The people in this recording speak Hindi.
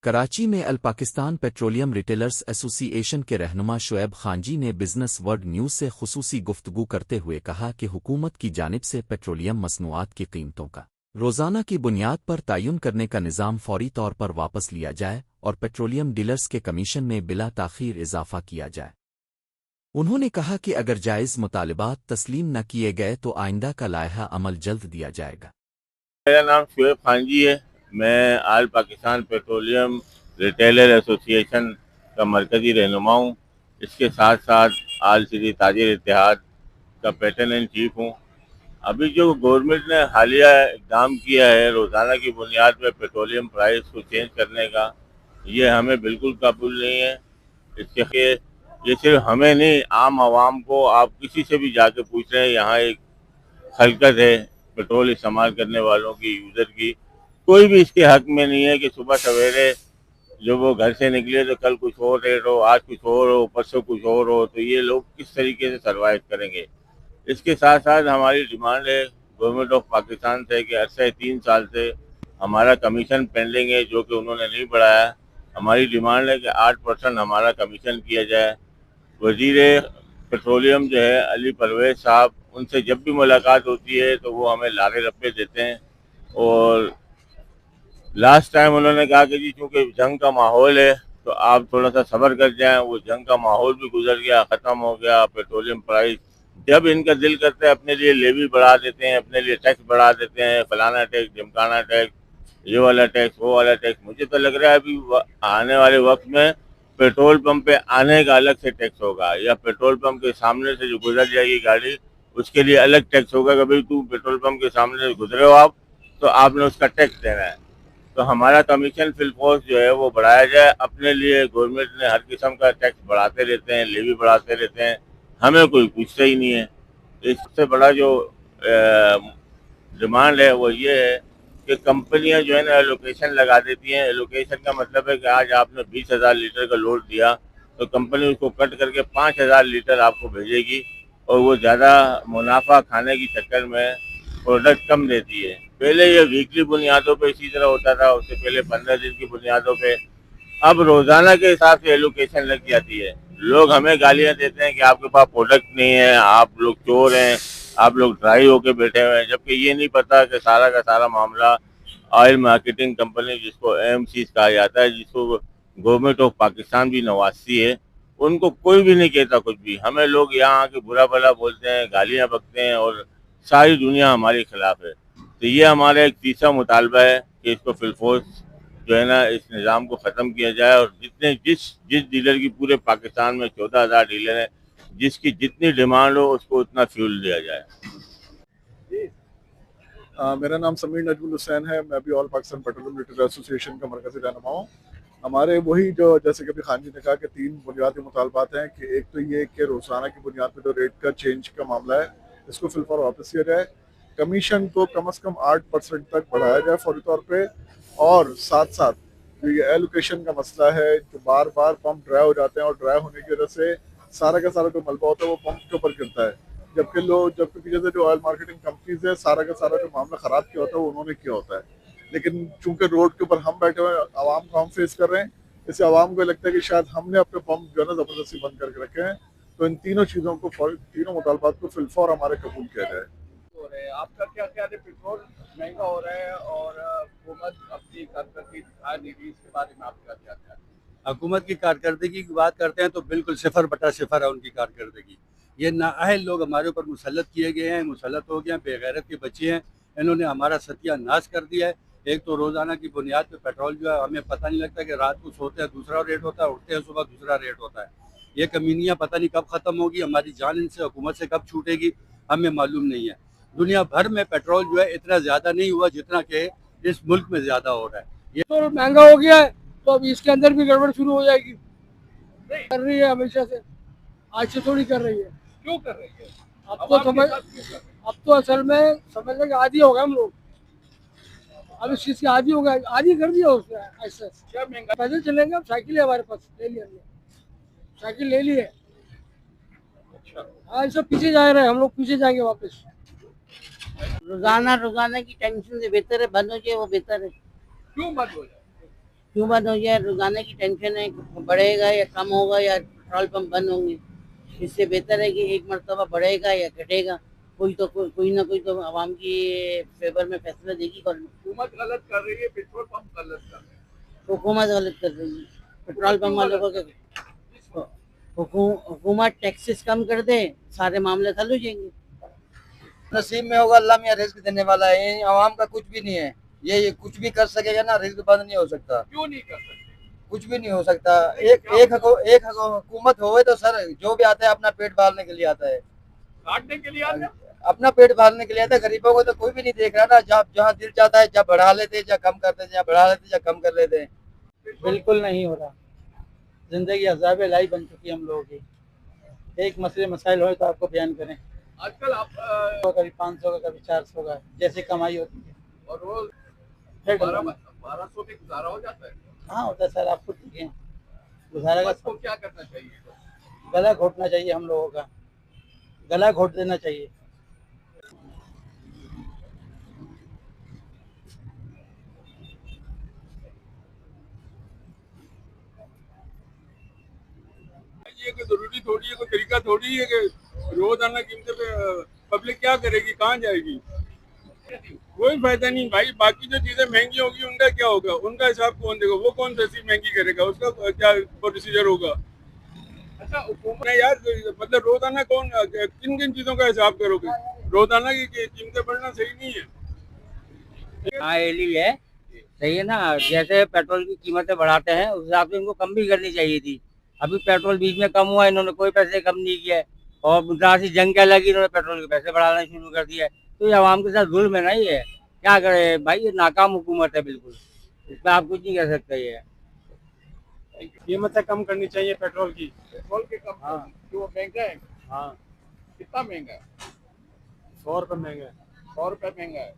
कराची में अल पाकिस्तान पेट्रोलियम रिटेलर्स एसोसिएशन के रहनुमा शुएब खानजी ने बिजनेस वर्ल्ड न्यूज़ से खुसूसी गुफ्तगू करते हुए कहा कि हुकूमत की जानिब से पेट्रोलियम मसनूआत की कीमतों का रोज़ाना की बुनियाद पर तयन करने का निज़ाम फौरी तौर पर वापस लिया जाए और पेट्रोलियम डीलर्स के कमीशन में बिला ताख़ीर इजाफ़ा किया जाए। उन्होंने कहा कि अगर जायज़ मुतालिबात तस्लीम न किए गए तो आइंदा का लायहा अमल जल्द दिया जाएगा। मेरा नाम शुएब खानजी है। मैं आल पाकिस्तान पेट्रोलियम रिटेलर एसोसिएशन का मरकज़ी रहनुमा हूँ। इसके साथ साथ आल सिटी ताजिर इत्तेहाद का पैटर्न एंड चीफ हूँ। अभी जो गवर्नमेंट ने हालिया इक़दाम किया है रोज़ाना की बुनियाद पर पेट्रोलियम प्राइस को चेंज करने का, ये हमें बिल्कुल कबूल नहीं है। इसके ये सिर्फ हमें नहीं, आम आवाम को, आप किसी से भी जाके पूछ रहे हैं, यहाँ एक हरकत है पेट्रोल इस्तेमाल करने वालों की, यूज़र की, कोई भी इसके हक में नहीं है कि सुबह सवेरे जो वो घर से निकले तो कल कुछ और रेट हो, आज कुछ और हो, परसों कुछ और हो, तो ये लोग किस तरीके से सर्वाइव करेंगे। इसके साथ साथ हमारी डिमांड है गवर्नमेंट ऑफ पाकिस्तान से कि अरसे 3 साल से हमारा कमीशन पेंडिंग है जो कि उन्होंने नहीं बढ़ाया। हमारी डिमांड है कि 8% हमारा कमीशन किया जाए। वजीर पेट्रोलियम जो है अली परवेज साहब, उनसे जब भी मुलाकात होती है तो वो हमें लारे रप्पे देते हैं। और लास्ट टाइम उन्होंने कहा कि जी चूँकि जंग का माहौल है तो आप थोड़ा सा सब्र कर जाएं। वो जंग का माहौल भी गुजर गया, ख़त्म हो गया। पेट्रोलियम प्राइस जब इनका दिल करता है अपने लिए लेवी बढ़ा देते हैं, अपने लिए टैक्स बढ़ा देते हैं, फलाना टैक्स, ढिमकाना टैक्स, ये वाला टैक्स, वो वाला टैक्स। मुझे तो लग रहा है अभी आने वाले वक्त में पेट्रोल पंप पे आने का अलग से टैक्स होगा, या पेट्रोल पंप के सामने से जो गुजर जाएगी गाड़ी उसके लिए अलग टैक्स होगा कि भाई तू पेट्रोल पंप के सामने से गुजरे हो आप तो आपने उसका टैक्स देना है। तो हमारा कमीशन फिलफोर्स जो है वो बढ़ाया जाए। अपने लिए गवर्नमेंट ने हर किस्म का टैक्स बढ़ाते रहते हैं, लेवी बढ़ाते रहते हैं, हमें कोई पूछता ही नहीं है। इससे बड़ा जो डिमांड है वो ये है कि कंपनियां जो है ना एलोकेशन लगा देती हैं। एलोकेशन का मतलब है कि आज आपने 20,000 लीटर का लोड दिया तो कंपनी उसको कट करके 5,000 लीटर आपको भेजेगी और वो ज़्यादा मुनाफा खाने की चक्कर में प्रोडक्ट कम देती है। पहले ये वीकली बुनियादों पे इसी तरह होता था, उससे पहले 15 दिन की बुनियादों पे। अब रोजाना के हिसाब से एलोकेशन लग जाती है। लोग हमें गालियां देते हैं कि आपके पास प्रोडक्ट नहीं है, आप लोग चोर हैं, आप लोग ड्राई होके बैठे हुए हैं, जबकि ये नहीं पता कि सारा का सारा मामला ऑयल मार्केटिंग कंपनी, जिसको एएमसी कहा जाता है, जिसको गवर्नमेंट ऑफ पाकिस्तान भी नवाजती है, उनको कोई भी नहीं कहता कुछ भी। हमें लोग यहाँ आके बुरा भला बोलते हैं, गालियाँ बकते हैं और सारी दुनिया हमारे खिलाफ है। तो ये हमारा एक तीसरा मुतालबा है कि इसको फिलफोर्स जो है ना इस निज़ाम को ख़त्म किया जाए और जिस डीलर की, पूरे पाकिस्तान में 14,000 डीलर हैं, जिसकी जितनी डिमांड हो उसको उतना फ्यूल दिया जाए। मेरा नाम समीर नजमुल हुसैन है। मैं भी all Pakistan petroleum retailer association का मरकज़ी रहनुमा हूँ। हमारे वही जो जैसे कि अभी खान जी ने कहा कि 3 बुनियादी मुतालबात हैं कि एक तो ये कि रोज़ाना की बुनियाद पर जो रेट का चेंज का मामला है इसको फिलहाल वापस किया जाए, कमीशन को कम से कम 8% तक बढ़ाया जाए फौरी तौर पे, और साथ साथ जो ये एलोकेशन का मसला है, जो बार बार पंप ड्राई हो जाते हैं और ड्राई होने की वजह से सारा का सारा जो मलबा होता है वो पंप के ऊपर गिरता है, जबकि पीछे से जो ऑयल मार्केटिंग कंपनीज है सारा का सारा जो मामला ख़राब किया होता है वो उन्होंने किया होता है। लेकिन चूंकि रोड के ऊपर हम बैठे हुए हैं, आवाम को हम फेस कर रहे हैं, इससे आवाम को लगता है कि शायद हमने अपने पंप जो है ना ज़बरदस्ती बंद करके रखे हैं। तो इन तीनों चीज़ों को, तीनों मुतालबात को फिलफौर हमारे कबूल किया जाए। हो रहे हैं, आपका क्या ख्याल है? पेट्रोल महंगा हो रहा है और हुकूमत अपनी कारकर्दगी दिखा नहीं रही, इसके बारे में आपका क्या ख्याल है? हुकूमत की कारकर्दगी की बात करते हैं तो बिल्कुल 0/0 है उनकी कारकर्दगी। ये नाअहल लोग हमारे ऊपर मुसल्लत किए गए हैं, मुसल्लत हो गए हैं, बेगैरत के बच्चे हैं, इन्होंने हमारा सत्यानाश कर दिया है। एक तो रोज़ाना की बुनियाद पे पेट्रोल जो है हमें पता नहीं लगता कि रात को सोते हैं दूसरा रेट होता है, उठते हैं सुबह दूसरा रेट होता है। ये कमीनियाँ पता नहीं कब ख़त्म होगी, हमारी जान इनसे, हुकूमत से कब छूटेगी, हमें मालूम नहीं है। दुनिया भर में पेट्रोल जो है इतना ज़्यादा नहीं हुआ जितना कि इस मुल्क में ज़्यादा हो रहा है। ये तो महंगा हो गया है तो अब इसके अंदर भी गड़बड़ शुरू हो जाएगी। कर रही है हमेशा से, आज से थोड़ी कर रही है। क्यों कर रही है? अब तो असल में समझने के आदी हो गए हम लोग। अब इस चीज़ के आदी हो गए, आदी कर दिया उसने ऐसे। क्या महंगा? पैदल चलेंगे, अब साइकिल है हमारे पास, ले लिया हमने, साइकिल ले ली है। अच्छा, हाँ, सब पीछे जा रहे हैं, हम लोग पीछे जाएंगे वापस। रोजाना रोजाना की टेंशन से बेहतर है बंद हो जाए, वो बेहतर है। क्यों बंद हो जाए? क्यों बंद हो गया? रोजाना की टेंशन है, बढ़ेगा या कम होगा या पेट्रोल पंप बंद होंगे। इससे बेहतर है कि एक मरतबा बढ़ेगा या घटेगा, कोई ना कोई तो आवाम की फेवर में फैसला देगी गवर्नमेंट। हुकूमत गलत कर रही है, पेट्रोल पंप गलत कर रहे हैं। हुकूमत गलत कर रही है। पेट्रोल पंप वालों को हुकूमत टैक्सेस कम कर दे, सारे मामले हल हो जाएंगे। नसीब में होगा, अल्लाह मियां रिस्क देने वाला है, आवाम का कुछ भी नहीं है। ये कुछ भी कर सकेगा ना, रिस्क बंद नहीं हो सकता। क्यों नहीं कर सकते? कुछ भी नहीं हो सकता। एक हुकूमत होवे तो सर जो भी आता है अपना पेट पालने के लिए आता है, काटने के लिए आते हैं। अपना पेट पालने के लिए आता है। गरीबों को तो कोई भी नहीं देख रहा ना। जहाँ दिल चाहता है जब बढ़ा लेते, जब कम करते, जहाँ बढ़ा लेते, जब कम कर लेते हैं। बिल्कुल नहीं हो रहा। जिंदगी अज़ाब इलाही बन चुकी है हम लोगों की। एक मसले मसाइल हो तो आपको बयान करें। आजकल आप कभी 500 का, कभी 400 का, जैसे कमाई होती है। और रोज 1200 में गुजारा हो जाता है। हाँ होता है सर, आप खुद देखें। गुजारा का को क्या करना चाहिए? गला घोटना चाहिए हम लोगों का, गला घोट देना चाहिए। ये कोई जरूरी थोड़ी है, कोई तरीका थोड़ी है कि रोजाना कीमतें पे पब्लिक क्या करेगी, कहाँ जाएगी? कोई फायदा नहीं भाई। बाकी जो चीजें महंगी होगी उनका क्या होगा? उनका हिसाब कौन देगा? वो कौन सी महंगी करेगा? उसका क्या प्रोसीजर होगा? अच्छा, हुकूमत यार मतलब रोजाना कौन किन किन चीजों का हिसाब करोगे? रोजाना की कीमतें बढ़ना सही नहीं है। हाँ एली है, सही है ना। जैसे पेट्रोल की कीमतें बढ़ाते हैं उस हिसाब से इनको कम भी करनी चाहिए थी। अभी पेट्रोल बीच में कम हुआ, इन्होंने कोई पैसे कम नहीं किया है। और मुद्रासी जंग क्या लगी, इन्होंने पेट्रोल के पैसे बढ़ाना शुरू कर दिया है। तो ये आवाम के साथ जुल्म है ना। ये क्या करे भाई, ये नाकाम हुकूमत है बिल्कुल। इस पर आप कुछ नहीं कह सकते। ये कीमतें कम करनी चाहिए पेट्रोल की। पेट्रोल के कम। हाँ। जो महंगा है। हाँ, कितना महंगा है? 100 रुपये महंगा है। 100 रुपये महंगा है।